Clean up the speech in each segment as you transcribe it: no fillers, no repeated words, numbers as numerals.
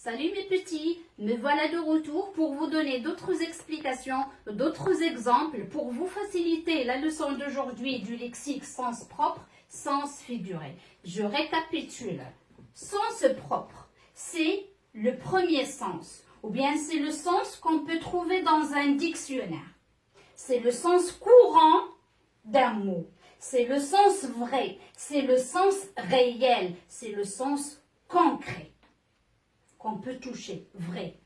Salut mes petits, me voilà de retour pour vous donner d'autres explications, d'autres exemples pour vous faciliter la leçon d'aujourd'hui du lexique sens propre, sens figuré. Je récapitule. Sens propre, c'est le premier sens, ou bien c'est le sens qu'on peut trouver dans un dictionnaire. C'est le sens courant d'un mot. C'est le sens vrai, c'est le sens réel, c'est le sens concret qu'on peut toucher, vrai.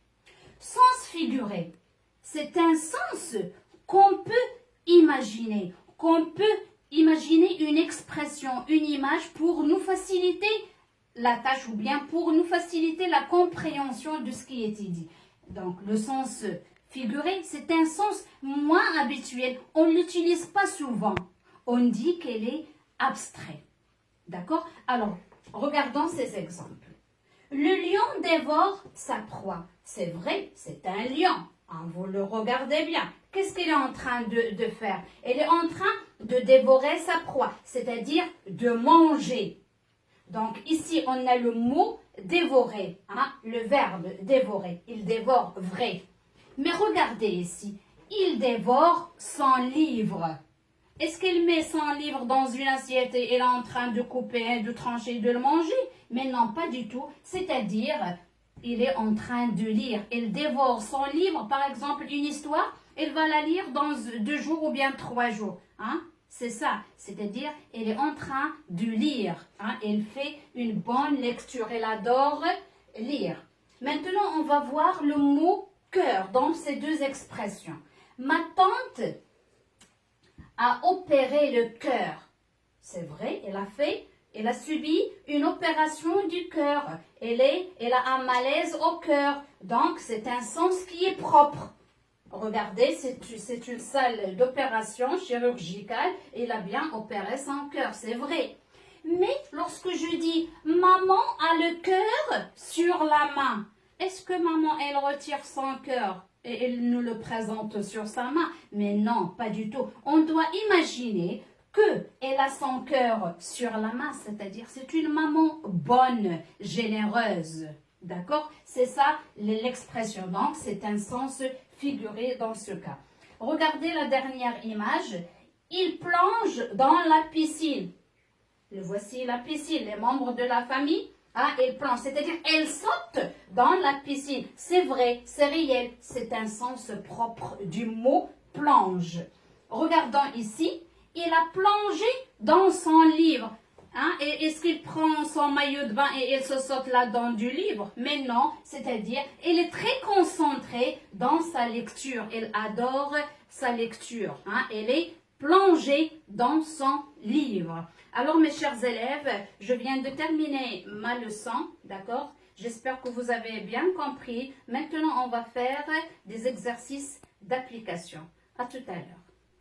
Sens figuré, c'est un sens qu'on peut imaginer une expression, une image pour nous faciliter la tâche ou bien pour nous faciliter la compréhension de ce qui est dit. Donc le sens figuré, c'est un sens moins habituel, on ne l'utilise pas souvent. On dit qu'elle est abstraite. D'accord? Alors, regardons ces exemples. Le lion dévore sa proie. C'est vrai, c'est un lion. Hein, vous le regardez bien. Qu'est-ce qu'il est en train de faire? Il est en train de dévorer sa proie, c'est-à-dire de manger. Donc ici, on a le mot dévorer, hein, le verbe dévorer. Il dévore vrai. Mais regardez ici, il dévore son livre. Est-ce qu'il met son livre dans une assiette et il est en train de couper, de trancher, de le manger? Mais non, pas du tout. C'est-à-dire, il est en train de lire. Il dévore son livre, par exemple, une histoire, il va la lire dans 2 jours ou bien 3 jours. Hein? C'est ça. C'est-à-dire, il est en train de lire. Hein? Il fait une bonne lecture. Il adore lire. Maintenant, on va voir le mot cœur dans ces deux expressions. Ma tante a opéré le cœur. C'est vrai, elle a subi une opération du cœur. Elle a un malaise au cœur. Donc, c'est un sens qui est propre. Regardez, c'est une salle d'opération chirurgicale. Elle a bien opéré son cœur, c'est vrai. Mais lorsque je dis « maman a le cœur sur la main », est-ce que maman, elle retire son cœur et elle nous le présente sur sa main? Mais non, pas du tout. On doit imaginer qu'elle a son cœur sur la main, c'est-à-dire c'est une maman bonne, généreuse. D'accord? C'est ça l'expression. Donc, c'est un sens figuré dans ce cas. Regardez la dernière image. Il plonge dans la piscine. Le voici la piscine, les membres de la famille. Ah, elle plonge, c'est-à-dire elle saute dans la piscine. C'est vrai, c'est réel, c'est un sens propre du mot plonge. Regardons ici, il a plongé dans son livre. Hein? Et est-ce qu'il prend son maillot de bain et il se saute là-dedans du livre? Mais non, c'est-à-dire il est très concentré dans sa lecture. Il adore sa lecture. Hein? Elle est plongée dans son livre. Alors mes chers élèves, je viens de terminer ma leçon, d'accord? J'espère que vous avez bien compris. Maintenant, on va faire des exercices d'application. À tout à l'heure.